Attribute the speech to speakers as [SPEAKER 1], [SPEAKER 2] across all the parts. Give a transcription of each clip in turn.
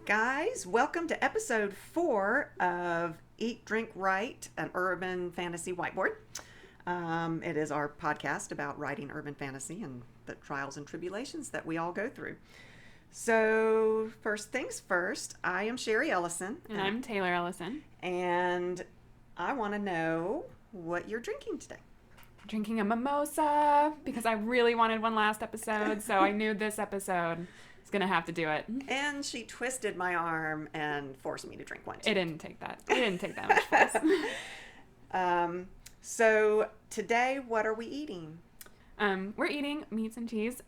[SPEAKER 1] guys. Welcome to episode 4 of Eat, Drink, Write, an Urban Fantasy Whiteboard. It is our podcast about writing urban fantasy and the trials and tribulations that we all go through. So, first things first, I am Sherry Ellison.
[SPEAKER 2] And I'm Taylor Ellison.
[SPEAKER 1] And I want to know what you're drinking today.
[SPEAKER 2] Drinking a mimosa because I really wanted one last episode, so I knew this episode was going to have to do it.
[SPEAKER 1] And she twisted my arm and forced me to drink one too.
[SPEAKER 2] It didn't take that. It didn't take that much force.
[SPEAKER 1] So today, what are we eating?
[SPEAKER 2] We're eating meats and cheese.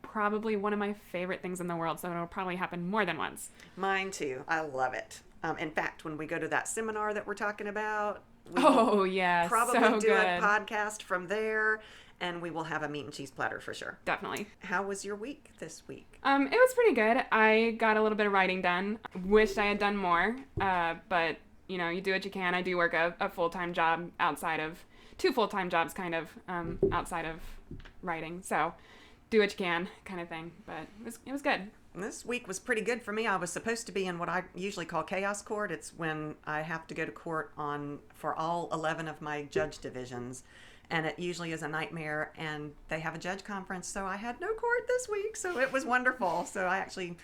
[SPEAKER 2] Probably one of my favorite things in the world, so it'll probably happen more than once.
[SPEAKER 1] Mine too. I love it. In fact, when we go to that seminar that we're talking about, we
[SPEAKER 2] Oh, yeah.
[SPEAKER 1] probably
[SPEAKER 2] so
[SPEAKER 1] do
[SPEAKER 2] good.
[SPEAKER 1] a podcast from there, and we will have a meat and cheese platter for sure.
[SPEAKER 2] Definitely.
[SPEAKER 1] How was your week this week?
[SPEAKER 2] It was pretty good. I got a little bit of writing done. Wished I had done more, but, you know, you do what you can. I do work a full-time job outside of, 2 full-time jobs kind of, outside of writing. So, do what you can kind of thing, but it was good.
[SPEAKER 1] This week was pretty good for me. I was supposed to be in what I usually call chaos court. It's when I have to go to court for all 11 of my judge divisions, and it usually is a nightmare, and they have a judge conference, so I had no court this week, so it was wonderful. So I actually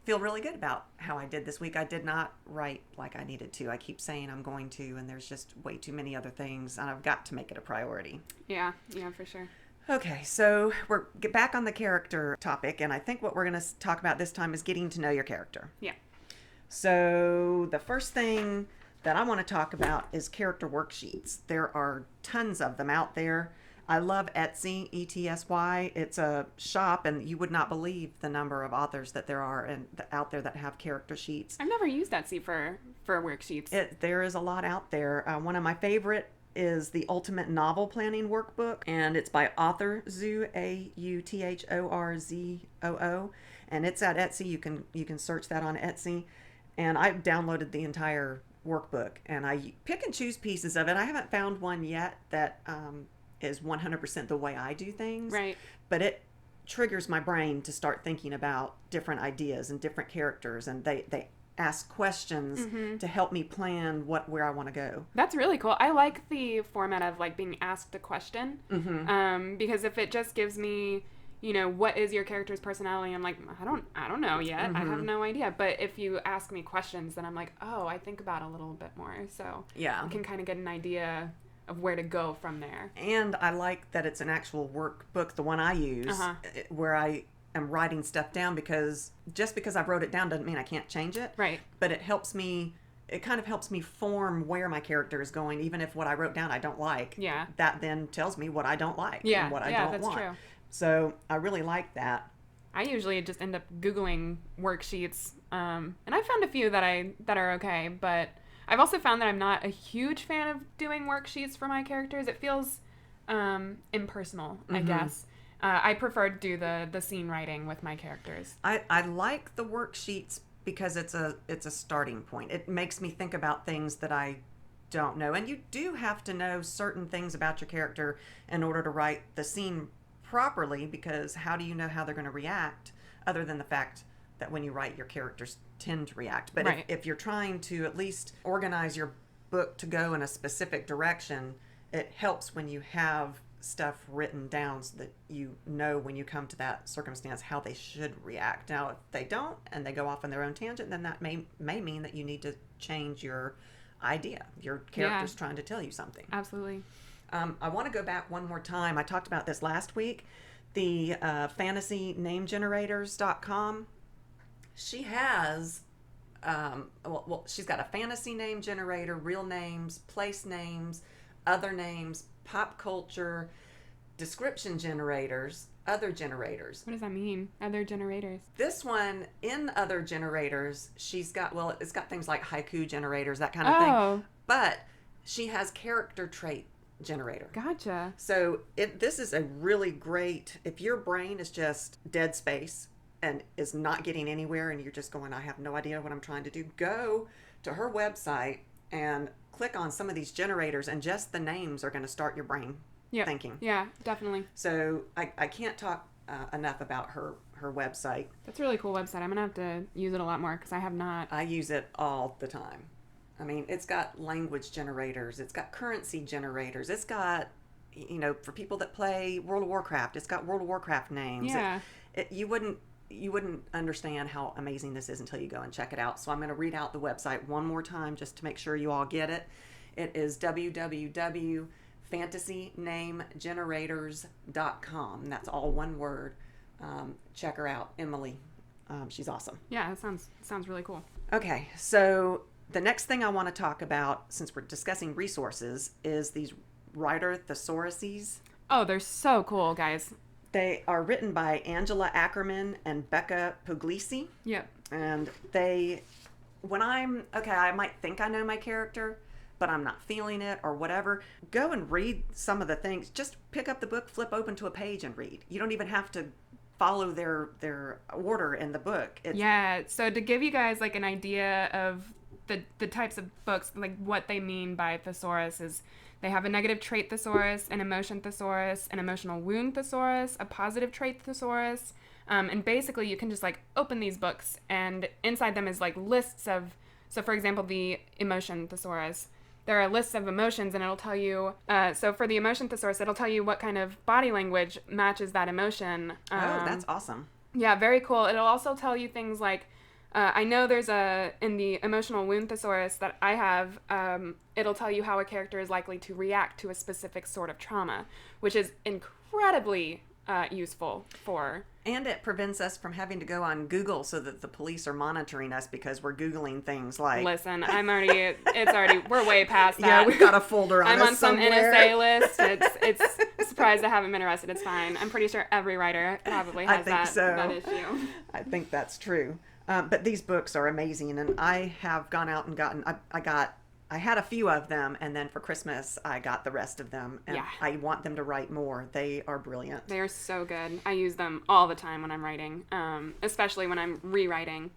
[SPEAKER 1] feel really good about how I did this week. I did not write like I needed to. I keep saying I'm going to, and there's just way too many other things, and I've got to make it a priority.
[SPEAKER 2] Yeah, for sure.
[SPEAKER 1] Okay, so we're back on the character topic, and I think what we're going to talk about this time is getting to know your character.
[SPEAKER 2] Yeah.
[SPEAKER 1] So the first thing that I want to talk about is character worksheets. There are tons of them out there. I love Etsy, ETSY. It's a shop, and you would not believe the number of authors that there are out there that have character sheets.
[SPEAKER 2] I've never used Etsy for worksheets.
[SPEAKER 1] There is a lot out there. One of my favorite is the Ultimate Novel Planning Workbook, and it's by Authorzo, Authorzo, and it's at Etsy. You can search that on Etsy, and I've downloaded the entire workbook, and I pick and choose pieces of it. I haven't found one yet that is 100% the way I do things,
[SPEAKER 2] Right.
[SPEAKER 1] but it triggers my brain to start thinking about different ideas and different characters, and they ask questions to help me plan where I want to go.
[SPEAKER 2] That's really cool. I like the format of like being asked a question, because if it just gives me, you know, what is your character's personality? I'm like, I don't know yet. I have no idea. But if you ask me questions, then I'm like, oh, I think about it a little bit more. So
[SPEAKER 1] Yeah.
[SPEAKER 2] I can kind of get an idea of where to go from there.
[SPEAKER 1] And I like that it's an actual workbook, the one I use, where I am writing stuff down, because just because I wrote it down doesn't mean I can't change it.
[SPEAKER 2] Right.
[SPEAKER 1] But it kind of helps me form where my character is going, even if what I wrote down I don't like.
[SPEAKER 2] Yeah.
[SPEAKER 1] That then tells me what I don't like
[SPEAKER 2] Yeah.
[SPEAKER 1] and what I
[SPEAKER 2] Yeah,
[SPEAKER 1] don't
[SPEAKER 2] that's
[SPEAKER 1] want.
[SPEAKER 2] true.
[SPEAKER 1] So I really like that.
[SPEAKER 2] I usually just end up Googling worksheets, and I found a few that are okay, but I've also found that I'm not a huge fan of doing worksheets for my characters. It feels impersonal, I guess. I prefer to do the scene writing with my characters.
[SPEAKER 1] I like the worksheets because it's a starting point. It makes me think about things that I don't know. And you do have to know certain things about your character in order to write the scene properly, because how do you know how they're going to react other than the fact that when you write, your characters tend to react. But
[SPEAKER 2] Right.
[SPEAKER 1] if you're trying to at least organize your book to go in a specific direction, it helps when you have stuff written down so that you know when you come to that circumstance how they should react. Now, if they don't and they go off on their own tangent, then that may mean that you need to change your idea. Your character's trying to tell you something.
[SPEAKER 2] Absolutely.
[SPEAKER 1] I want to go back one more time. I talked about this last week. The fantasynamegenerators.com. She has, she's got a fantasy name generator, real names, place names, other names, pop culture, description generators, other generators.
[SPEAKER 2] What does that mean? Other generators?
[SPEAKER 1] This one, in other generators, she's got, it's got things like haiku generators, that kind of thing. But she has character trait generator.
[SPEAKER 2] Gotcha.
[SPEAKER 1] So this is a really great, if your brain is just dead space and is not getting anywhere and you're just going, I have no idea what I'm trying to do, go to her website and click on some of these generators, and just the names are going to start your brain thinking.
[SPEAKER 2] Yeah, definitely.
[SPEAKER 1] So I can't talk enough about her website.
[SPEAKER 2] That's a really cool website. I'm gonna have to use it a lot more because I have not.
[SPEAKER 1] I use it all the time. I mean, it's got language generators, it's got currency generators, it's got, for people that play World of Warcraft, it's got World of Warcraft names.
[SPEAKER 2] Yeah.
[SPEAKER 1] You wouldn't understand how amazing this is until you go and check it out. So I'm going to read out the website one more time just to make sure you all get it. It is www.fantasynamegenerators.com. That's all one word. Check her out, Emily. She's awesome.
[SPEAKER 2] Yeah, that sounds really cool.
[SPEAKER 1] Okay, so the next thing I want to talk about, since we're discussing resources, is these writer thesauruses.
[SPEAKER 2] Oh, they're so cool, guys.
[SPEAKER 1] They are written by Angela Ackerman and Becca Puglisi.
[SPEAKER 2] Yep.
[SPEAKER 1] And I might think I know my character, but I'm not feeling it or whatever. Go and read some of the things. Just pick up the book, flip open to a page and read. You don't even have to follow their order in the book.
[SPEAKER 2] Yeah. So to give you guys like an idea of the types of books, like what they mean by thesaurus is they have a negative trait thesaurus, an emotion thesaurus, an emotional wound thesaurus, a positive trait thesaurus. And basically you can just like open these books and inside them is like lists of, so for example, the emotion thesaurus, there are lists of emotions and it'll tell you, so for the emotion thesaurus, it'll tell you what kind of body language matches that emotion.
[SPEAKER 1] Oh, that's awesome.
[SPEAKER 2] Yeah, very cool. It'll also tell you things like, I know there's in the emotional wound thesaurus that I have, it'll tell you how a character is likely to react to a specific sort of trauma, which is incredibly useful for...
[SPEAKER 1] And it prevents us from having to go on Google so that the police are monitoring us because we're Googling things like...
[SPEAKER 2] Listen, we're way past that.
[SPEAKER 1] Yeah, we've got a folder on
[SPEAKER 2] I'm
[SPEAKER 1] us
[SPEAKER 2] on some
[SPEAKER 1] somewhere.
[SPEAKER 2] NSA list. It's surprised I haven't been arrested. It's fine. I'm pretty sure every writer probably has that issue.
[SPEAKER 1] I think that's true. But these books are amazing, and I have gone out and gotten... I had a few of them, and then for Christmas, I got the rest of them, and
[SPEAKER 2] Yeah.
[SPEAKER 1] I want them to write more. They are brilliant.
[SPEAKER 2] They are so good. I use them all the time when I'm writing, especially when I'm rewriting,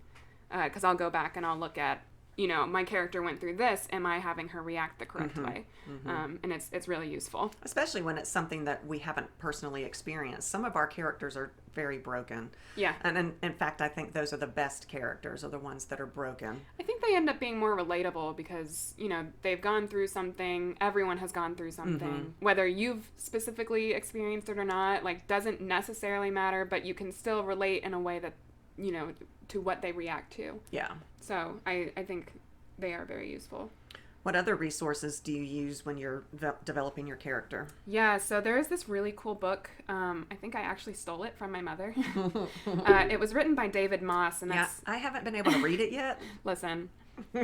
[SPEAKER 2] because I'll go back and I'll look at, my character went through this. Am I having her react the correct way? And it's really useful.
[SPEAKER 1] Especially when it's something that we haven't personally experienced. Some of our characters are very broken.
[SPEAKER 2] Yeah.
[SPEAKER 1] And in fact, I think those are the best characters, are the ones that are broken.
[SPEAKER 2] I think they end up being more relatable because, they've gone through something. Everyone has gone through something. Whether you've specifically experienced it or not, doesn't necessarily matter, but you can still relate in a way that, to what they react to.
[SPEAKER 1] Yeah.
[SPEAKER 2] So I think they are very useful.
[SPEAKER 1] What other resources do you use when you're developing your character?
[SPEAKER 2] Yeah, so there is this really cool book. I think I actually stole it from my mother. It was written by David Moss, and that's...
[SPEAKER 1] Yeah, I haven't been able to read it yet.
[SPEAKER 2] Listen,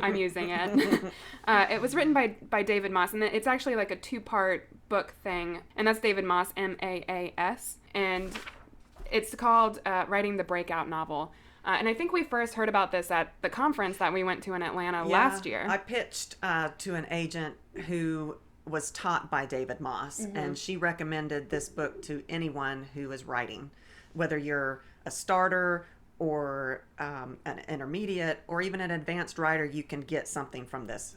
[SPEAKER 2] I'm using it. It was written by David Moss, and it's actually like a 2-part book thing, and that's David Moss, M-A-A-S, and it's called Writing the Breakout Novel. And I think we first heard about this at the conference that we went to in Atlanta last year.
[SPEAKER 1] I pitched to an agent who was taught by David Moss, and she recommended this book to anyone who is writing, whether you're a starter or an intermediate or even an advanced writer. You can get something from this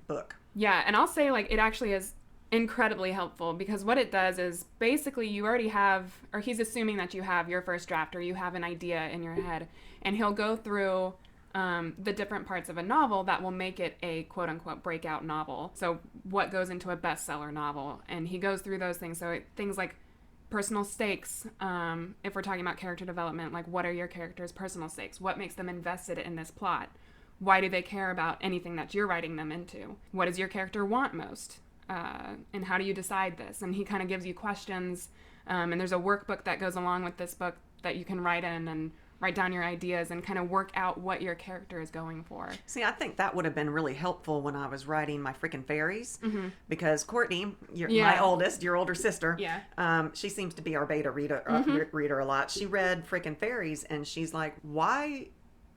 [SPEAKER 1] book.
[SPEAKER 2] Yeah, and I'll say it actually is incredibly helpful because what it does is basically you already have, or he's assuming that you have your first draft or you have an idea in your head, and he'll go through the different parts of a novel that will make it a quote-unquote breakout novel. So what goes into a bestseller novel, and he goes through those things. So things like personal stakes, if we're talking about character development, what are your character's personal stakes? What makes them invested in this plot? Why do they care about anything that you're writing them into? What does your character want most? And how do you decide this? And he kind of gives you questions, and there's a workbook that goes along with this book that you can write in and write down your ideas and kind of work out what your character is going for.
[SPEAKER 1] See, I think that would have been really helpful when I was writing my freaking fairies, because Courtney, my oldest, your older sister, she seems to be our beta reader a lot. She read freaking fairies, and she's like, why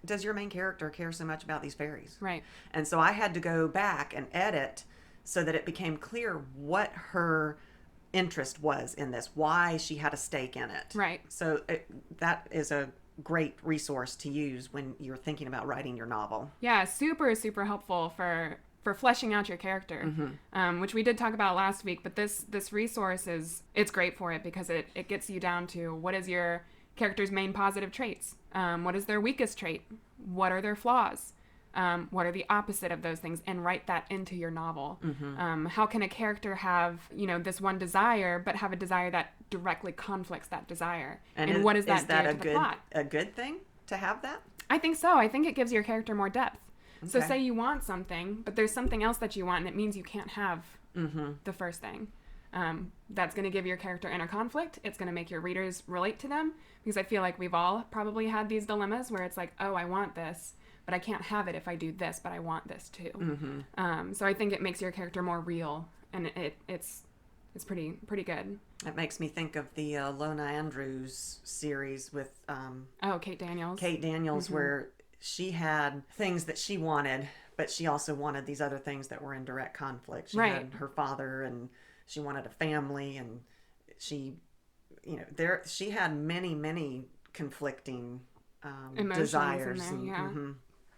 [SPEAKER 1] does your main character care so much about these fairies?
[SPEAKER 2] Right.
[SPEAKER 1] And so I had to go back and edit so that it became clear what her interest was in this, why she had a stake in it.
[SPEAKER 2] Right.
[SPEAKER 1] So that is a great resource to use when you're thinking about writing your novel.
[SPEAKER 2] Yeah, super, super helpful for for fleshing out your character, which we did talk about last week. But this resource it's great for it because it gets you down to what is your character's main positive traits, what is their weakest trait, what are their flaws, what are the opposite of those things, and write that into your novel. How can a character have, this one desire, but have a desire that directly conflicts that desire? And what does that do to the plot?
[SPEAKER 1] A good thing to have that?
[SPEAKER 2] I think so. I think it gives your character more depth.
[SPEAKER 1] Okay.
[SPEAKER 2] So say you want something, but there's something else that you want, and it means you can't have the first thing. That's going to give your character inner conflict. It's going to make your readers relate to them, because I feel like we've all probably had these dilemmas where it's like, oh, I want this, but I can't have it if I do this, but I want this too. So I think it makes your character more real, and it's pretty good.
[SPEAKER 1] It makes me think of the Lona Andrews series with
[SPEAKER 2] Kate Daniels.
[SPEAKER 1] Kate Daniels, where she had things that she wanted, but she also wanted these other things that were in direct conflict. She had her father, and she wanted a family, and she had many conflicting
[SPEAKER 2] emotions
[SPEAKER 1] desires.
[SPEAKER 2] in there,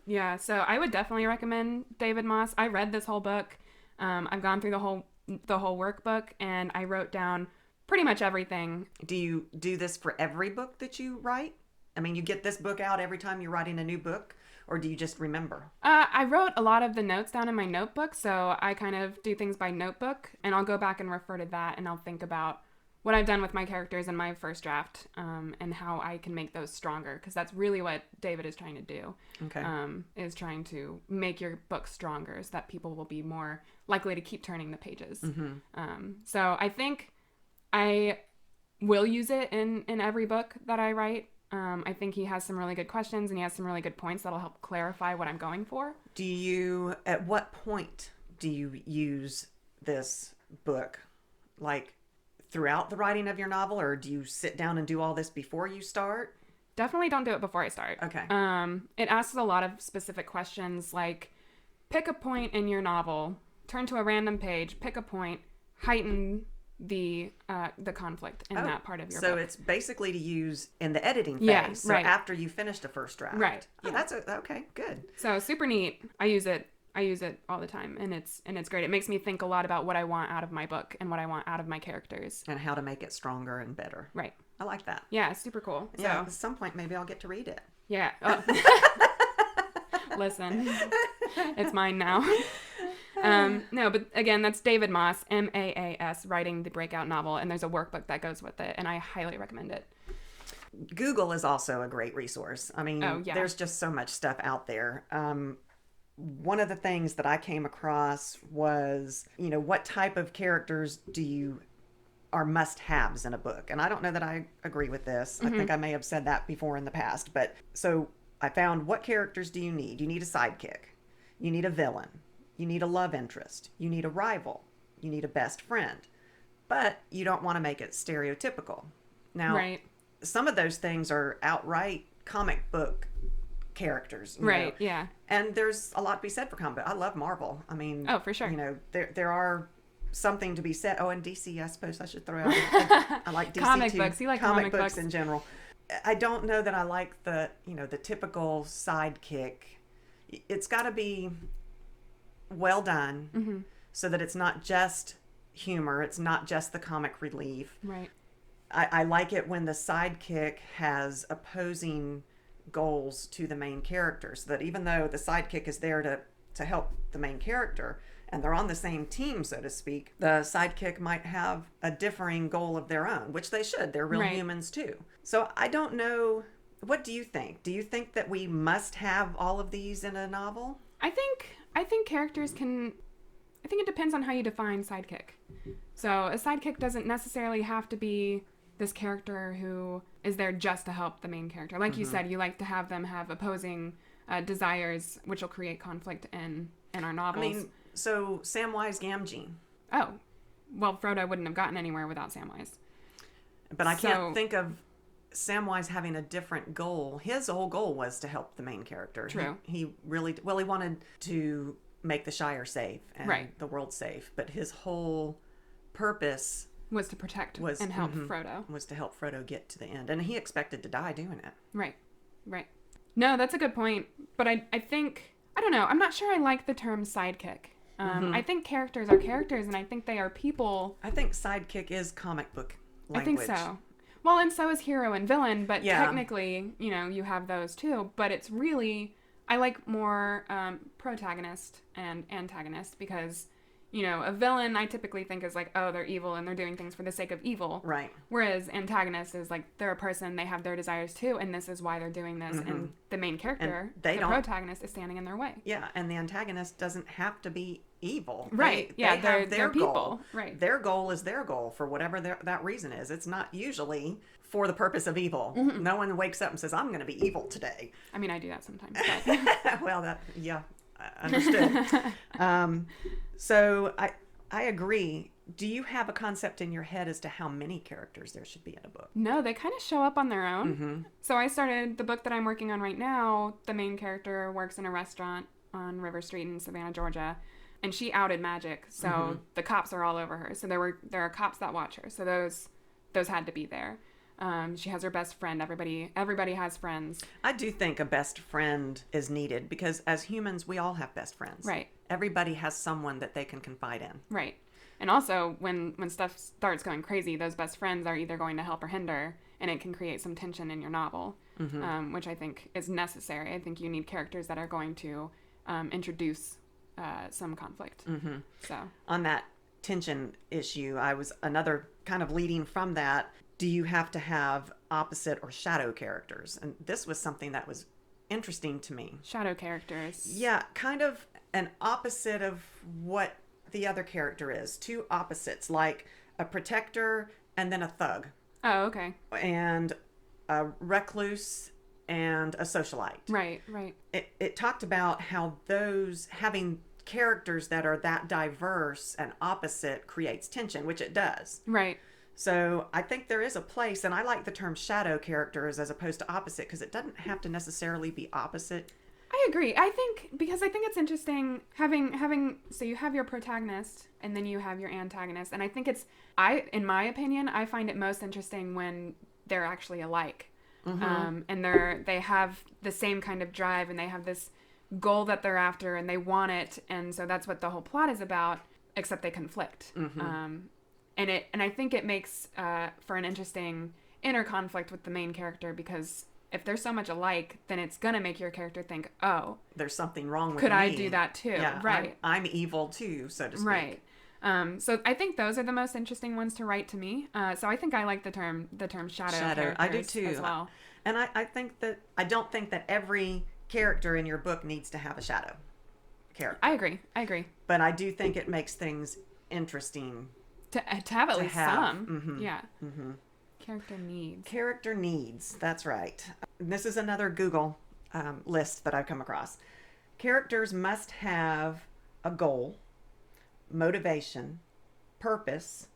[SPEAKER 2] Yeah, so I would definitely recommend David Moss. I read this whole book. I've gone through the whole workbook, and I wrote down pretty much everything.
[SPEAKER 1] Do you do this for every book that you write? I mean, you get this book out every time you're writing a new book, or do you just remember?
[SPEAKER 2] I wrote a lot of the notes down in my notebook, so I kind of do things by notebook, and I'll go back and refer to that, and I'll think about what I've done with my characters in my first draft, and how I can make those stronger, because that's really what David is trying to do.
[SPEAKER 1] Okay.
[SPEAKER 2] Is trying to make your book stronger so that people will be more likely to keep turning the pages. So I think I will use it in every book that I write. I think he has some really good questions, and he has some really good points that'll help clarify what I'm going for.
[SPEAKER 1] At what point do you use this book? Like throughout the writing of your novel, or do you sit down and do all this before you start?
[SPEAKER 2] Definitely don't do it before I start.
[SPEAKER 1] Okay.
[SPEAKER 2] It asks a lot of specific questions, like pick a point in your novel, turn to a random page, pick a point, heighten the conflict in that part of your book.
[SPEAKER 1] So it's basically to use in the editing phase.
[SPEAKER 2] Yeah,
[SPEAKER 1] so after you finish the first draft.
[SPEAKER 2] Right.
[SPEAKER 1] Yeah, okay, good.
[SPEAKER 2] So super neat. I use it all the time, and it's great. It makes me think a lot about what I want out of my book and what I want out of my characters.
[SPEAKER 1] And how to make it stronger and better.
[SPEAKER 2] Right.
[SPEAKER 1] I like that.
[SPEAKER 2] Yeah, super cool.
[SPEAKER 1] Yeah,
[SPEAKER 2] So,
[SPEAKER 1] at some point maybe I'll get to read it.
[SPEAKER 2] yeah. Oh. Listen, it's mine now. No, but again, that's David Moss, Maas, writing the breakout novel, and there's a workbook that goes with it, and I highly recommend it.
[SPEAKER 1] Google is also a great resource. I mean,
[SPEAKER 2] Oh, yeah.
[SPEAKER 1] there's just so much stuff out there. One of the things that I came across was, what type of characters are must-haves in a book? And I don't know that I agree with this. I think I may have said that before in the past. But so I found, what characters do you need? You need a sidekick. You need a villain. You need a love interest. You need a rival. You need a best friend. But you don't want to make it stereotypical. Now,
[SPEAKER 2] Right.
[SPEAKER 1] some of those things are outright comic book characters. you
[SPEAKER 2] Right.
[SPEAKER 1] know.
[SPEAKER 2] Yeah.
[SPEAKER 1] And there's a lot to be said for comic. I love Marvel. I mean,
[SPEAKER 2] Oh, for sure.
[SPEAKER 1] There are something to be said. Oh, and DC, I suppose I should throw out. I like DC
[SPEAKER 2] Comic
[SPEAKER 1] too.
[SPEAKER 2] books. You like
[SPEAKER 1] comic
[SPEAKER 2] comic
[SPEAKER 1] books
[SPEAKER 2] books.
[SPEAKER 1] in general. I don't know that I like the typical sidekick. It's got to be well done, so that it's not just humor. It's not just the comic relief.
[SPEAKER 2] Right.
[SPEAKER 1] I like it when the sidekick has opposing goals to the main character, so that even though the sidekick is there to help the main character and they're on the same team, so to speak, the sidekick might have a differing goal of their own, which they should. They're real
[SPEAKER 2] Right.
[SPEAKER 1] humans too. So I don't know. What do you think? Do you think that we must have all of these in a novel?
[SPEAKER 2] I think characters can. I think it depends on how you define sidekick. So a sidekick doesn't necessarily have to be this character who is there just to help the main character. Like you said, you like to have them have opposing desires, which will create conflict in our novels.
[SPEAKER 1] I mean, so Samwise Gamgee.
[SPEAKER 2] Oh, well, Frodo wouldn't have gotten anywhere without Samwise.
[SPEAKER 1] But I can't think of Samwise having a different goal. His whole goal was to help the main character.
[SPEAKER 2] True.
[SPEAKER 1] He really, he wanted to make the Shire safe and
[SPEAKER 2] Right.
[SPEAKER 1] the world safe. But his whole purpose
[SPEAKER 2] Was to protect and help Frodo.
[SPEAKER 1] was to help Frodo get to the end. And he expected to die doing it.
[SPEAKER 2] Right. No, that's a good point. But I think, I don't know, I'm not sure I like the term sidekick. I think characters are characters, and I think they are people.
[SPEAKER 1] I think sidekick is comic book
[SPEAKER 2] I
[SPEAKER 1] language.
[SPEAKER 2] think so. Well, and so is hero and villain, but
[SPEAKER 1] Yeah.
[SPEAKER 2] technically, you have those too. But it's really, I like more protagonist and antagonist because, a villain I typically think is like, oh, they're evil and they're doing things for the sake of evil.
[SPEAKER 1] Right.
[SPEAKER 2] Whereas antagonist is like, they're a person, they have their desires too, and this is why they're doing this. And the main character,
[SPEAKER 1] And they
[SPEAKER 2] the
[SPEAKER 1] don't-
[SPEAKER 2] protagonist, is standing in their way.
[SPEAKER 1] Yeah, and the antagonist doesn't have to be evil.
[SPEAKER 2] Right.
[SPEAKER 1] They
[SPEAKER 2] Yeah,
[SPEAKER 1] have
[SPEAKER 2] they're
[SPEAKER 1] their
[SPEAKER 2] people.
[SPEAKER 1] goal.
[SPEAKER 2] Right.
[SPEAKER 1] Their goal is their goal for whatever that reason is. It's not usually for the purpose of evil. No one wakes up and says, I'm going to be evil today.
[SPEAKER 2] I mean, I do that sometimes. But.
[SPEAKER 1] Well, I understood. So I agree. Do you have a concept in your head as to how many characters there should be in a book?
[SPEAKER 2] No, they kind of show up on their own. So I started the book that I'm working on right now. The main character works in a restaurant on River Street in Savannah, Georgia, and she outed magic. So the cops are all over her. So there are cops that watch her. So those had to be there. She has her best friend. Everybody has friends.
[SPEAKER 1] I do think a best friend is needed because as humans, we all have best friends.
[SPEAKER 2] Right.
[SPEAKER 1] Everybody has someone that they can confide in.
[SPEAKER 2] Right. And also, when stuff starts going crazy, those best friends are either going to help or hinder, and it can create some tension in your novel, which I think is necessary. I think you need characters that are going to introduce some conflict. So
[SPEAKER 1] On that tension issue, I was another kind of leading from that. Do you have to have opposite or shadow characters? And this was something that was interesting to me.
[SPEAKER 2] shadow characters.
[SPEAKER 1] Yeah, kind of an opposite of what the other character is. Two opposites, like a protector and then a thug,
[SPEAKER 2] Oh, okay.
[SPEAKER 1] and a recluse and a socialite.
[SPEAKER 2] Right, right.
[SPEAKER 1] It talked about how those having characters that are that diverse and opposite creates tension, which it does.
[SPEAKER 2] Right.
[SPEAKER 1] So I think there is a place, and I like the term shadow characters as opposed to opposite because it doesn't have to necessarily be opposite.
[SPEAKER 2] I agree. I think it's interesting having so you have your protagonist and then you have your antagonist, and I think in my opinion, I find it most interesting when they're actually alike, and they have the same kind of drive and they have this goal that they're after and they want it, and so that's what the whole plot is about. Except they conflict, and I think it makes for an interesting inner conflict with the main character because if they're so much alike, then it's gonna make your character think, "Oh,
[SPEAKER 1] There's something wrong with
[SPEAKER 2] could
[SPEAKER 1] me.
[SPEAKER 2] I do that too?"
[SPEAKER 1] Yeah,
[SPEAKER 2] Right.
[SPEAKER 1] I'm evil too, so to speak.
[SPEAKER 2] Right. So I think those are the most interesting ones to write to me. So I think I like the term shadow.
[SPEAKER 1] Shadow. I do
[SPEAKER 2] characters
[SPEAKER 1] too.
[SPEAKER 2] as well.
[SPEAKER 1] And I don't think that every character in your book needs to have a shadow character.
[SPEAKER 2] I agree.
[SPEAKER 1] But I do think it makes things interesting.
[SPEAKER 2] To have at least
[SPEAKER 1] have.
[SPEAKER 2] some. Yeah. Character needs.
[SPEAKER 1] Character needs. That's right. This is another Google list that I've come across. Characters must have a goal, motivation, purpose,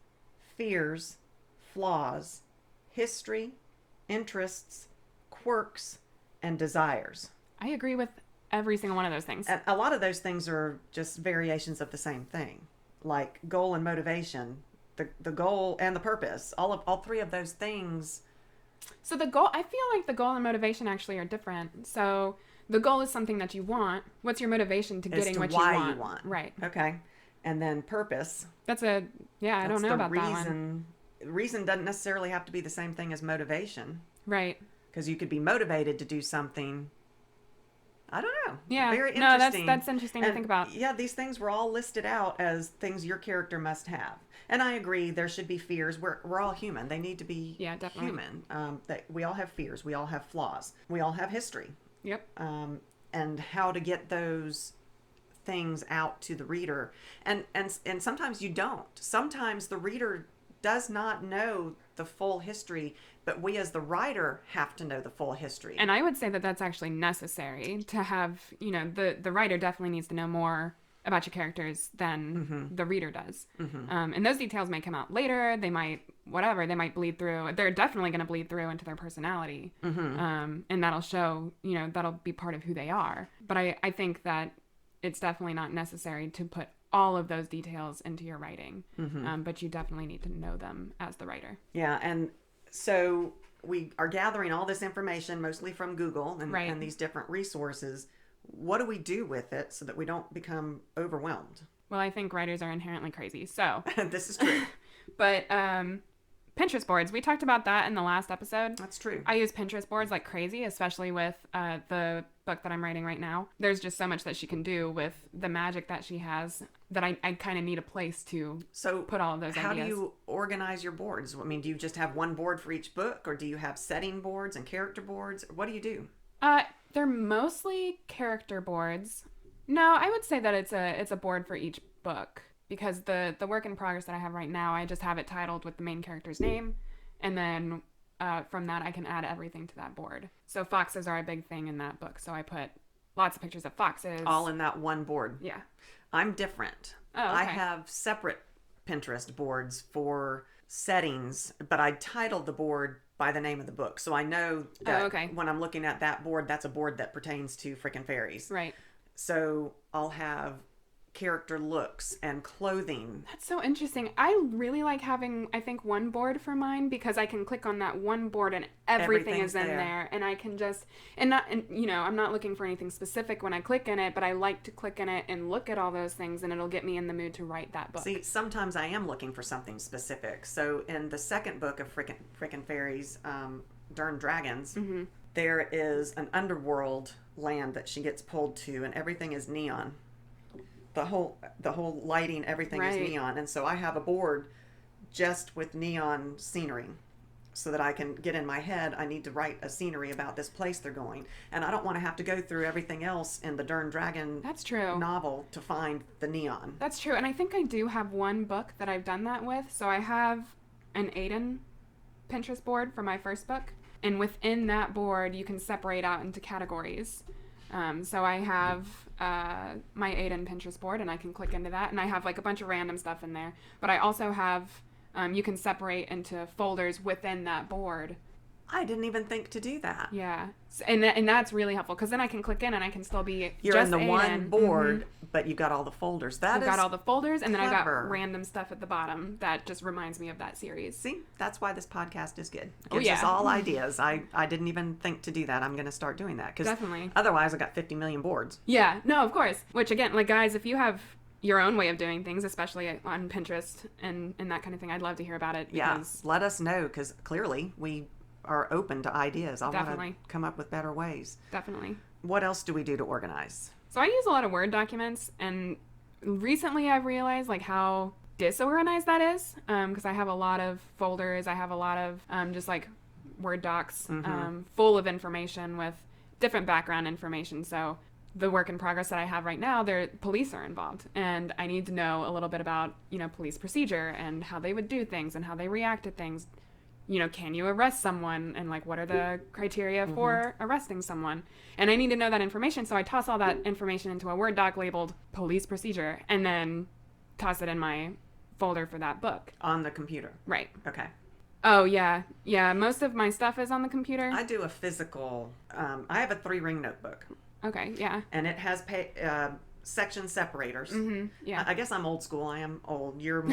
[SPEAKER 1] fears, flaws, history, interests, quirks, and desires.
[SPEAKER 2] I agree with every single one of those things.
[SPEAKER 1] And a lot of those things are just variations of the same thing, like goal and motivation, the goal and the purpose. All three of those things.
[SPEAKER 2] So I feel like the goal and motivation actually are different. So the goal is something that you want. What's your motivation to getting what
[SPEAKER 1] why
[SPEAKER 2] you want? Right.
[SPEAKER 1] Okay. And then purpose.
[SPEAKER 2] I don't know about that one.
[SPEAKER 1] Reason doesn't necessarily have to be the same thing as motivation,
[SPEAKER 2] Right.
[SPEAKER 1] because you could be motivated to do something. I don't know.
[SPEAKER 2] Yeah.
[SPEAKER 1] Very
[SPEAKER 2] No,
[SPEAKER 1] interesting.
[SPEAKER 2] that's interesting to
[SPEAKER 1] And,
[SPEAKER 2] think about.
[SPEAKER 1] Yeah, these things were all listed out as things your character must have. And I agree, there should be fears. We're all human. They need to be
[SPEAKER 2] definitely.
[SPEAKER 1] human. That we all have fears. We all have flaws. We all have history.
[SPEAKER 2] Yep.
[SPEAKER 1] And how to get those things out to the reader. And sometimes you don't. Sometimes the reader does not know the full history, but we as the writer have to know the full history.
[SPEAKER 2] And I would say that that's actually necessary to have, the writer definitely needs to know more about your characters than the reader does. And those details may come out later. They might bleed through. They're definitely going to bleed through into their personality. And that'll show, that'll be part of who they are. But I think that it's definitely not necessary to put all of those details into your writing. But you definitely need to know them as the writer.
[SPEAKER 1] Yeah, and so we are gathering all this information mostly from Google
[SPEAKER 2] Right.
[SPEAKER 1] and these different resources. What do we do with it so that we don't become overwhelmed?
[SPEAKER 2] Well, I think writers are inherently crazy. So,
[SPEAKER 1] This is true.
[SPEAKER 2] but Pinterest boards, we talked about that in the last episode.
[SPEAKER 1] That's true.
[SPEAKER 2] I use Pinterest boards like crazy, especially with the book that I'm writing right now. There's just so much that she can do with the magic that she has that I kind of need a place to put all of those
[SPEAKER 1] how
[SPEAKER 2] ideas.
[SPEAKER 1] do you organize your boards? I mean, do you just have one board for each book, or do you have setting boards and character boards? What do you do?
[SPEAKER 2] They're mostly character boards. No, I would say that it's a board for each book, because the work in progress that I have right now, I just have it titled with the main character's name, and then from that I can add everything to that board. So foxes are a big thing in that book, so I put lots of pictures of foxes.
[SPEAKER 1] All in that one board.
[SPEAKER 2] Yeah.
[SPEAKER 1] I'm different.
[SPEAKER 2] Oh, okay.
[SPEAKER 1] I have separate Pinterest boards for settings, but I titled the board by the name of the book. So I know that when I'm looking at that board, that's a board that pertains to Frickin' Fairies.
[SPEAKER 2] Right.
[SPEAKER 1] So I'll have character looks and clothing.
[SPEAKER 2] That's so interesting. I really like having, I think, one board for mine, because I can click on that one board and everything is in there, and I can just, and you know, I'm not looking for anything specific when I click in it, but I like to click in it and look at all those things, and it'll get me in the mood to write that book.
[SPEAKER 1] See, sometimes I am looking for something specific. So in the second book of Frickin' Fairies, Dern Dragons, there is an underworld land that she gets pulled to, and everything is neon. The whole lighting, everything is neon. And so I have a board just with neon scenery, so that I can get in my head, I need to write a scenery about this place they're going. And I don't want to have to go through everything else in the Dern Dragon
[SPEAKER 2] That's true.
[SPEAKER 1] novel to find the neon.
[SPEAKER 2] That's true. And I think I do have one book that I've done that with. So I have an Aiden Pinterest board for my first book. And within that board, you can separate out into categories. So I have my Aiden Pinterest board, and I can click into that, and I have like a bunch of random stuff in there. But I also have, you can separate into folders within that board.
[SPEAKER 1] I didn't even think to do that.
[SPEAKER 2] Yeah, and that's really helpful, because then I can click in and I can still be
[SPEAKER 1] You're
[SPEAKER 2] just
[SPEAKER 1] in the
[SPEAKER 2] Aiden.
[SPEAKER 1] one board, but you've got all the folders. I've
[SPEAKER 2] got all the folders, and then I've
[SPEAKER 1] clever.
[SPEAKER 2] got random stuff at the bottom that just reminds me of that series.
[SPEAKER 1] See, that's why this podcast is good. It
[SPEAKER 2] Oh,
[SPEAKER 1] gives
[SPEAKER 2] yeah.
[SPEAKER 1] us all ideas. I didn't even think to do that. I'm going to start doing that, because
[SPEAKER 2] Definitely.
[SPEAKER 1] otherwise I got 50 million boards.
[SPEAKER 2] Yeah, no, of course. Which again, like, guys, if you have your own way of doing things, especially on Pinterest and that kind of thing, I'd love to hear about it. Because
[SPEAKER 1] Yeah, let us know, because clearly we are open to ideas. I want to
[SPEAKER 2] Definitely.
[SPEAKER 1] come up with better ways.
[SPEAKER 2] Definitely.
[SPEAKER 1] What else do we do to organize?
[SPEAKER 2] So I use a lot of Word documents, and recently I've realized like how disorganized that is, because I have a lot of folders. I have a lot of just like Word docs full of information with different background information. So the work in progress that I have right now, police are involved, and I need to know a little bit about, you know, police procedure and how they would do things and how they react to things. You know, can you arrest someone, and like what are the criteria for arresting someone? And I need to know that information, so I toss all that information into a Word doc labeled police procedure, and then toss it in my folder for that book.
[SPEAKER 1] On the computer.
[SPEAKER 2] Right.
[SPEAKER 1] Okay.
[SPEAKER 2] Oh, yeah. Yeah, most of my stuff is on the computer.
[SPEAKER 1] I do a physical, I have a 3-ring notebook,
[SPEAKER 2] Okay, yeah.
[SPEAKER 1] and it has section separators.
[SPEAKER 2] Yeah.
[SPEAKER 1] I guess I'm old school. I am old. You're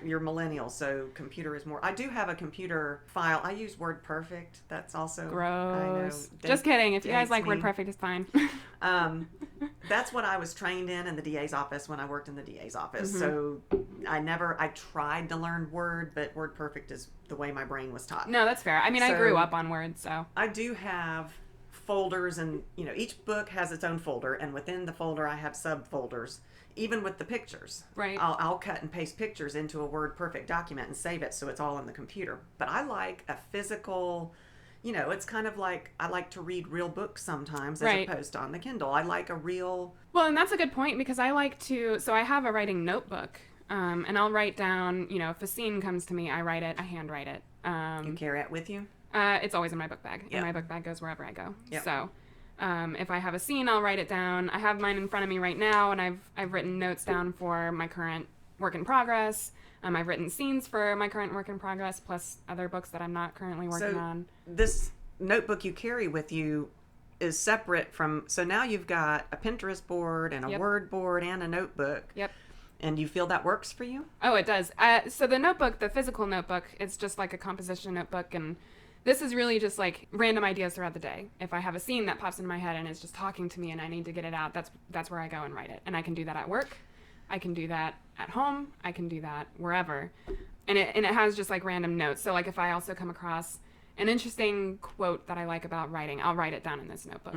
[SPEAKER 1] you're millennial, so computer is more. I do have a computer file. I use WordPerfect. That's also
[SPEAKER 2] Gross.
[SPEAKER 1] I know.
[SPEAKER 2] Just kidding. If you guys
[SPEAKER 1] dates
[SPEAKER 2] like
[SPEAKER 1] me.
[SPEAKER 2] WordPerfect, it's fine.
[SPEAKER 1] That's what I was trained in the DA's office when I worked in the DA's office. So I tried to learn Word, but WordPerfect is the way my brain was taught.
[SPEAKER 2] No, that's fair. I mean, I
[SPEAKER 1] So-
[SPEAKER 2] grew up on Word, so.
[SPEAKER 1] I do have folders, and you know, each book has its own folder, and within the folder I have subfolders. Even with the pictures,
[SPEAKER 2] Right.
[SPEAKER 1] I'll cut and paste pictures into a WordPerfect document and save it so it's all in the computer. But I like a physical, you know, it's kind of like I like to read real books sometimes as
[SPEAKER 2] Right.
[SPEAKER 1] opposed to on the Kindle. I like a real.
[SPEAKER 2] Well, and that's a good point, because I like to, so I have a writing notebook, and I'll write down, you know, if a scene comes to me, I write it, I handwrite it.
[SPEAKER 1] You carry it with you.
[SPEAKER 2] It's always in my book bag,
[SPEAKER 1] Yep.
[SPEAKER 2] and my book bag goes wherever I go.
[SPEAKER 1] Yep.
[SPEAKER 2] So, if I have a scene, I'll write it down. I have mine in front of me right now, and I've written notes down for my current work in progress. I've written scenes for my current work in progress, plus other books that I'm not currently working on.
[SPEAKER 1] This notebook you carry with you is separate from. So now you've got a Pinterest board and a
[SPEAKER 2] Yep.
[SPEAKER 1] Word board and a notebook.
[SPEAKER 2] Yep.
[SPEAKER 1] And you feel that works for you?
[SPEAKER 2] Oh, it does. So the notebook, the physical notebook, it's just like a composition notebook, and this is really just like random ideas throughout the day. If I have a scene that pops into my head and it's just talking to me and I need to get it out, that's where I go and write it. And I can do that at work. I can do that at home. I can do that wherever. And it has just like random notes. So like if I also come across an interesting quote that I like about writing, I'll write it down in this notebook.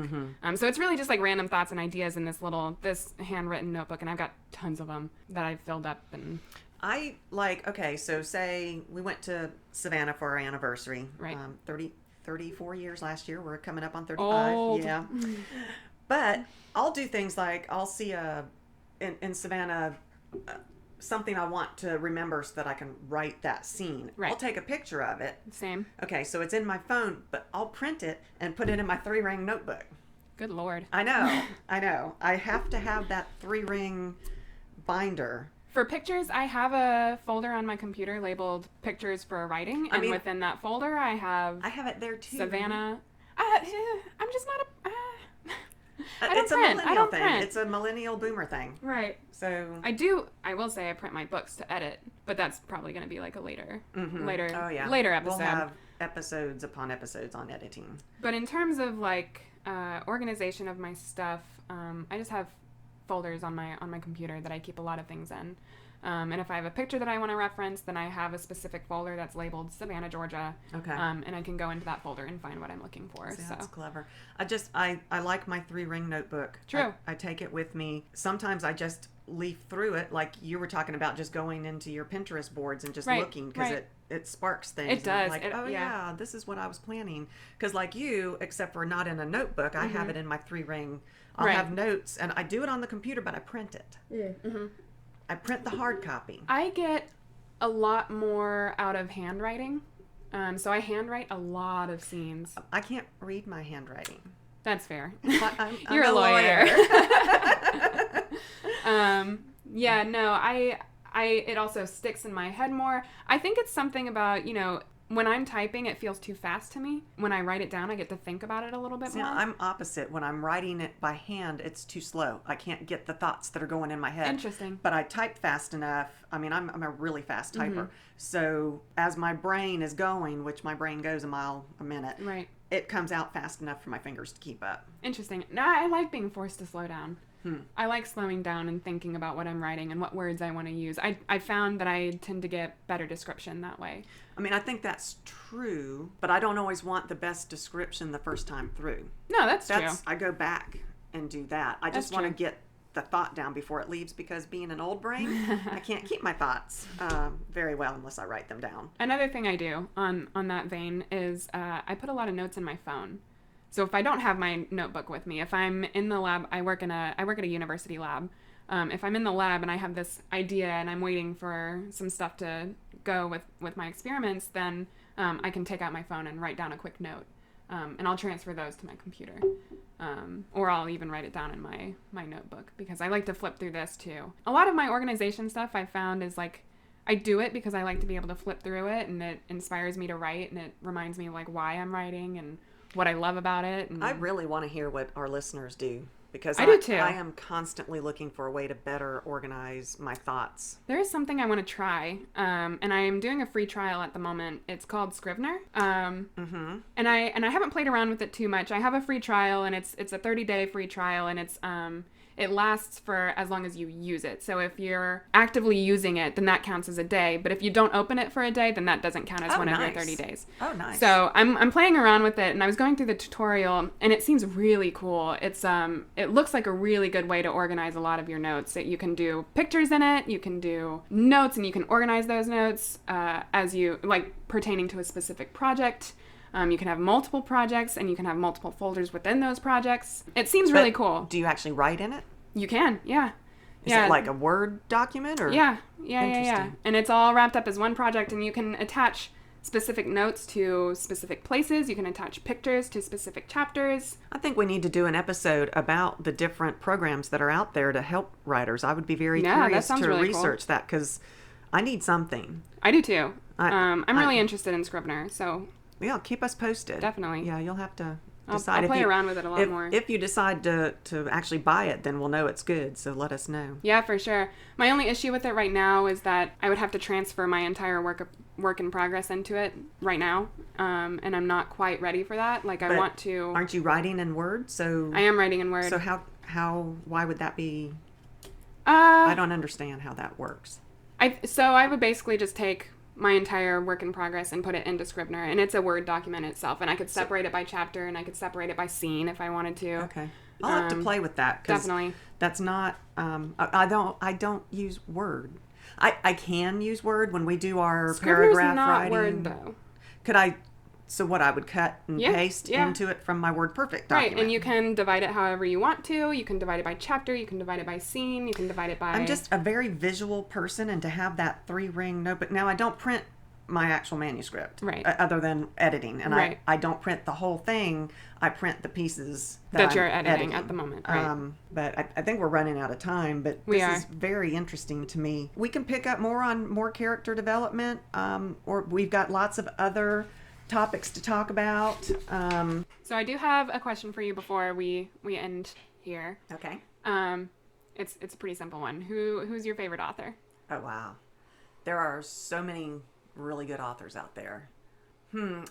[SPEAKER 2] So it's really just like random thoughts and ideas in this handwritten notebook. And I've got tons of them that I've filled up. And
[SPEAKER 1] I like, okay, so say we went to Savannah for our anniversary.
[SPEAKER 2] Right.
[SPEAKER 1] 34 years last year. We're coming up on 35.
[SPEAKER 2] Old.
[SPEAKER 1] Yeah. But I'll do things like I'll see in Savannah something I want to remember so that I can write that scene.
[SPEAKER 2] Right.
[SPEAKER 1] I'll take a picture of it.
[SPEAKER 2] Same.
[SPEAKER 1] Okay, so it's in my phone, but I'll print it and put it in my 3-ring notebook.
[SPEAKER 2] Good Lord.
[SPEAKER 1] I know. I have to have that 3-ring binder.
[SPEAKER 2] For pictures, I have a folder on my computer labeled pictures for writing. And within that folder, I have
[SPEAKER 1] it there too.
[SPEAKER 2] Savannah. I'm just not a... I don't
[SPEAKER 1] it's
[SPEAKER 2] print.
[SPEAKER 1] a millennial
[SPEAKER 2] I don't
[SPEAKER 1] thing.
[SPEAKER 2] print.
[SPEAKER 1] It's a millennial boomer thing.
[SPEAKER 2] Right.
[SPEAKER 1] So
[SPEAKER 2] I will say I print my books to edit, but that's probably going to be like a later episode.
[SPEAKER 1] We'll have episodes upon episodes on editing.
[SPEAKER 2] But in terms of like organization of my stuff, I just have folders on my computer that I keep a lot of things in. And if I have a picture that I want to reference, then I have a specific folder that's labeled Savannah, Georgia.
[SPEAKER 1] Okay.
[SPEAKER 2] And I can go into that folder and find what I'm looking for.
[SPEAKER 1] See, that's clever. I like my 3-ring notebook.
[SPEAKER 2] True.
[SPEAKER 1] I take it with me. Sometimes I just leaf through it, like you were talking about, just going into your Pinterest boards and just looking, because it sparks things.
[SPEAKER 2] It does.
[SPEAKER 1] Like, yeah, this is what I was planning. Because like you, except for not in a notebook, I have it in my 3-ring. I'll have notes, and I do it on the computer, but I print it.
[SPEAKER 2] Mm-hmm.
[SPEAKER 1] I print the hard copy.
[SPEAKER 2] I get a lot more out of handwriting. So I handwrite a lot of scenes.
[SPEAKER 1] I can't read my handwriting.
[SPEAKER 2] That's fair.
[SPEAKER 1] I'm
[SPEAKER 2] You're a lawyer.
[SPEAKER 1] Yeah,
[SPEAKER 2] no, it also sticks in my head more. I think it's something about, when I'm typing, it feels too fast to me. When I write it down, I get to think about it a little bit more.
[SPEAKER 1] I'm opposite. When I'm writing it by hand, it's too slow. I can't get the thoughts that are going in my head.
[SPEAKER 2] Interesting. But
[SPEAKER 1] But I type fast enough. I mean, I'm a really fast typer. So as my brain is going, which my brain goes a mile a minute,
[SPEAKER 2] right,
[SPEAKER 1] it comes out fast enough for my fingers to keep up.
[SPEAKER 2] Interesting. No, I like being forced to slow down. I like slowing down and thinking about what I'm writing and what words I want to use. I found that I tend to get better description that way.
[SPEAKER 1] I mean, I think that's true, but I don't always want the best description the first time through.
[SPEAKER 2] No, that's true.
[SPEAKER 1] I go back and do that. I just want to get the thought down before it leaves, because being an old brain, I can't keep my thoughts very well unless I write them down.
[SPEAKER 2] Another thing I do on that vein is I put a lot of notes in my phone. So if I don't have my notebook with me, if I'm in the lab, I work at a university lab. If I'm in the lab and I have this idea and I'm waiting for some stuff to go with my experiments, then I can take out my phone and write down a quick note. And I'll transfer those to my computer. Or I'll even write it down in my notebook, because I like to flip through this too. A lot of my organization stuff I found is like, I do it because I like to be able to flip through it, and it inspires me to write, and it reminds me like why I'm writing and what I love about it. And
[SPEAKER 1] I really want to hear what our listeners do, because
[SPEAKER 2] I do too.
[SPEAKER 1] I am constantly looking for a way to better organize my thoughts.
[SPEAKER 2] There is something I want to try, and I am doing a free trial at the moment. It's called Scrivener, and I haven't played around with it too much. I have a free trial, and it's a 30-day free trial, and it lasts for as long as you use it. So if you're actively using it, then that counts as a day. But if you don't open it for a day, then that doesn't count as one of your 30 days.
[SPEAKER 1] Oh, nice.
[SPEAKER 2] So I'm playing around with it, and I was going through the tutorial, and it seems really cool. It looks like a really good way to organize a lot of your notes. That you can do pictures in it, you can do notes, and you can organize those notes as you like pertaining to a specific project. You can have multiple projects, and you can have multiple folders within those projects. It seems really cool.
[SPEAKER 1] Do you actually write in it?
[SPEAKER 2] You can, yeah.
[SPEAKER 1] Is it like a Word document? Or?
[SPEAKER 2] Yeah.
[SPEAKER 1] Interesting.
[SPEAKER 2] And it's all wrapped up as one project, and you can attach specific notes to specific places. You can attach pictures to specific chapters.
[SPEAKER 1] I think we need to do an episode about the different programs that are out there to help writers. I would be very curious to
[SPEAKER 2] really
[SPEAKER 1] research that, because I need something.
[SPEAKER 2] I do too. I'm really interested in Scrivener, so...
[SPEAKER 1] Yeah, keep us posted.
[SPEAKER 2] Definitely.
[SPEAKER 1] Yeah, you'll have to decide.
[SPEAKER 2] I'll play around with it a lot more.
[SPEAKER 1] If you decide to actually buy it, then we'll know it's good, so let us know.
[SPEAKER 2] Yeah, for sure. My only issue with it right now is that I would have to transfer my entire work in progress into it right now, and I'm not quite ready for that. Like, I want to...
[SPEAKER 1] Aren't you writing in Word? So
[SPEAKER 2] I am writing in Word.
[SPEAKER 1] So why would that be I don't understand how that works.
[SPEAKER 2] So I would basically just take my entire work in progress and put it into Scrivener, and it's a Word document itself, and I could separate it by chapter, and I could separate it by scene if I wanted to.
[SPEAKER 1] Okay. I'll have to play with that, because
[SPEAKER 2] Definitely.
[SPEAKER 1] that's not, I don't use Word. I can use Word when we do our
[SPEAKER 2] Scrivener's
[SPEAKER 1] paragraph
[SPEAKER 2] not
[SPEAKER 1] writing.
[SPEAKER 2] Word, though.
[SPEAKER 1] Could I, so what, I would cut and
[SPEAKER 2] Yeah,
[SPEAKER 1] paste
[SPEAKER 2] yeah.
[SPEAKER 1] into it from my WordPerfect document.
[SPEAKER 2] Right, and you can divide it however you want to. You can divide it by chapter, you can divide it by scene, you can divide it by...
[SPEAKER 1] I'm just a very visual person, and to have that 3-ring notebook. Now, I don't print my actual manuscript,
[SPEAKER 2] Right.
[SPEAKER 1] Other than editing, and
[SPEAKER 2] Right.
[SPEAKER 1] I don't print the whole thing. I print the pieces
[SPEAKER 2] that
[SPEAKER 1] I'm
[SPEAKER 2] you're editing at the moment, right?
[SPEAKER 1] But I think we're running out of time. But
[SPEAKER 2] We
[SPEAKER 1] this
[SPEAKER 2] are.
[SPEAKER 1] is very interesting to me. We can pick up more on more character development, or we've got lots of other topics to talk about.
[SPEAKER 2] So I do have a question for you before we end here.
[SPEAKER 1] Okay.
[SPEAKER 2] It's a pretty simple one. Who's your favorite author?
[SPEAKER 1] Oh, wow. There are so many really good authors out there.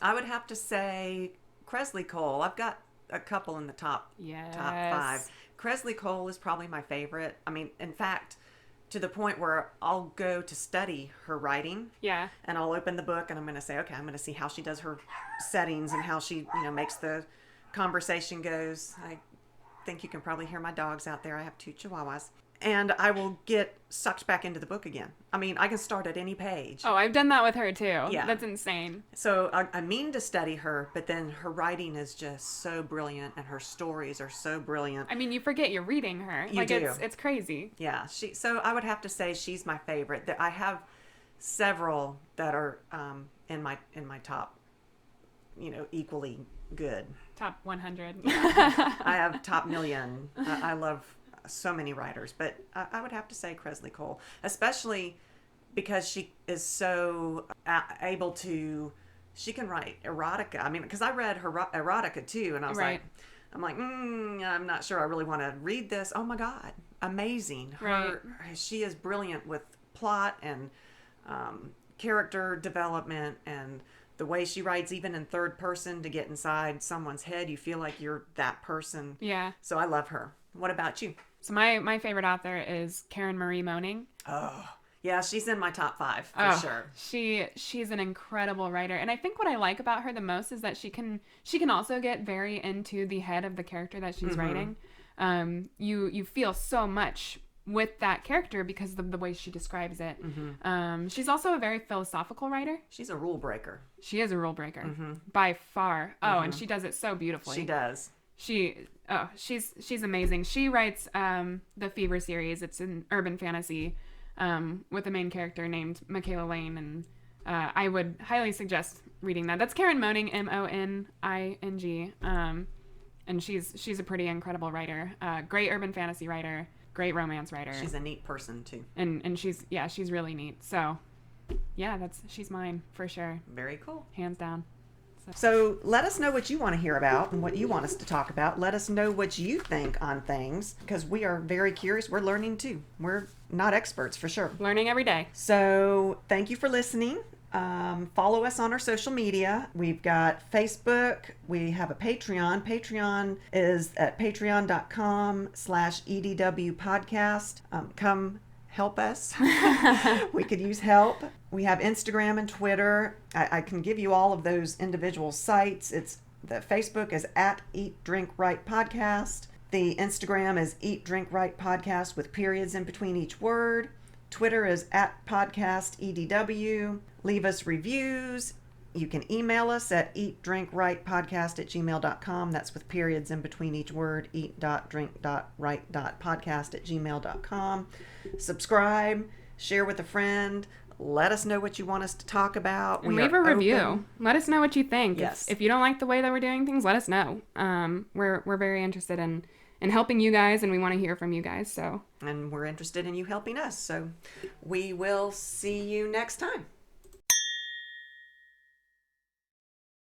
[SPEAKER 1] I would have to say Kresley Cole. I've got a couple in the top
[SPEAKER 2] Yes.
[SPEAKER 1] 5. Kresley Cole is probably my favorite. I mean, in fact, to the point where I'll go to study her writing.
[SPEAKER 2] Yeah.
[SPEAKER 1] And I'll open the book and I'm going to say, okay, I'm going to see how she does her settings and how she, makes the conversation goes. I think you can probably hear my dogs out there. I have 2 Chihuahuas. And I will get sucked back into the book again. I mean, I can start at any page.
[SPEAKER 2] Oh, I've done that with her too.
[SPEAKER 1] Yeah.
[SPEAKER 2] That's insane.
[SPEAKER 1] So I mean to study her, but then her writing is just so brilliant and her stories are so brilliant.
[SPEAKER 2] I mean, you forget you're reading her.
[SPEAKER 1] You do.
[SPEAKER 2] It's crazy.
[SPEAKER 1] Yeah, so I would have to say she's my favorite. I have several that are in my top, equally good.
[SPEAKER 2] Top 100.
[SPEAKER 1] I have top million. I love so many writers, but I would have to say Kresley Cole, especially because she is so able to. She can write erotica. I mean, because I read her erotica too, and I was
[SPEAKER 2] Right.
[SPEAKER 1] I'm not sure I really want to read this. Oh my God, amazing! She is brilliant with plot and character development, and the way she writes, even in third person, to get inside someone's head, you feel like you're that person.
[SPEAKER 2] Yeah.
[SPEAKER 1] So I love her. What about you?
[SPEAKER 2] So my favorite author is Karen Marie Moning.
[SPEAKER 1] Oh, yeah, she's in my top 5 for sure.
[SPEAKER 2] She's an incredible writer, and I think what I like about her the most is that she can also get very into the head of the character that she's writing. You feel so much with that character because of the way she describes it. She's also a very philosophical writer.
[SPEAKER 1] She's a rule breaker.
[SPEAKER 2] She is a rule breaker by far. Oh, and she does it so beautifully.
[SPEAKER 1] She does.
[SPEAKER 2] She's amazing. She writes the Fever series. It's an urban fantasy with a main character named Michaela Lane, and I would highly suggest reading that. That's Karen Moning, Moning, and she's a pretty incredible writer. Great urban fantasy writer, great romance writer.
[SPEAKER 1] She's a neat person too.
[SPEAKER 2] And she's really neat. So yeah, she's mine for sure.
[SPEAKER 1] Very cool.
[SPEAKER 2] Hands down.
[SPEAKER 1] So let us know what you want to hear about and what you want us to talk about. Let us know what you think on things, because we are very curious. We're learning too. We're not experts for sure.
[SPEAKER 2] Learning every day.
[SPEAKER 1] So thank you for listening. Follow us on our social media. We've got Facebook. We have a Patreon. Patreon is at patreon.com/EDW podcast. Come help us. We could use help. We have Instagram and Twitter. I can give you all of those individual sites. The Facebook is at Eat Drink Right Podcast. The Instagram is Eat Drink Right Podcast with periods in between each word. Twitter is at Podcast EDW. Leave us reviews. You can email us at eatdrinkrightpodcast@gmail.com. That's with periods in between each word. eat.drink.right.podcast@gmail.com. Subscribe, share with a friend. Let us know what you want us to talk about.
[SPEAKER 2] And leave a review.
[SPEAKER 1] Open.
[SPEAKER 2] Let us know what you think.
[SPEAKER 1] Yes.
[SPEAKER 2] If you don't like the way that we're doing things, let us know. We're very interested in helping you guys, and we want to hear from you guys. So.
[SPEAKER 1] And we're interested in you helping us. So we will see you next time.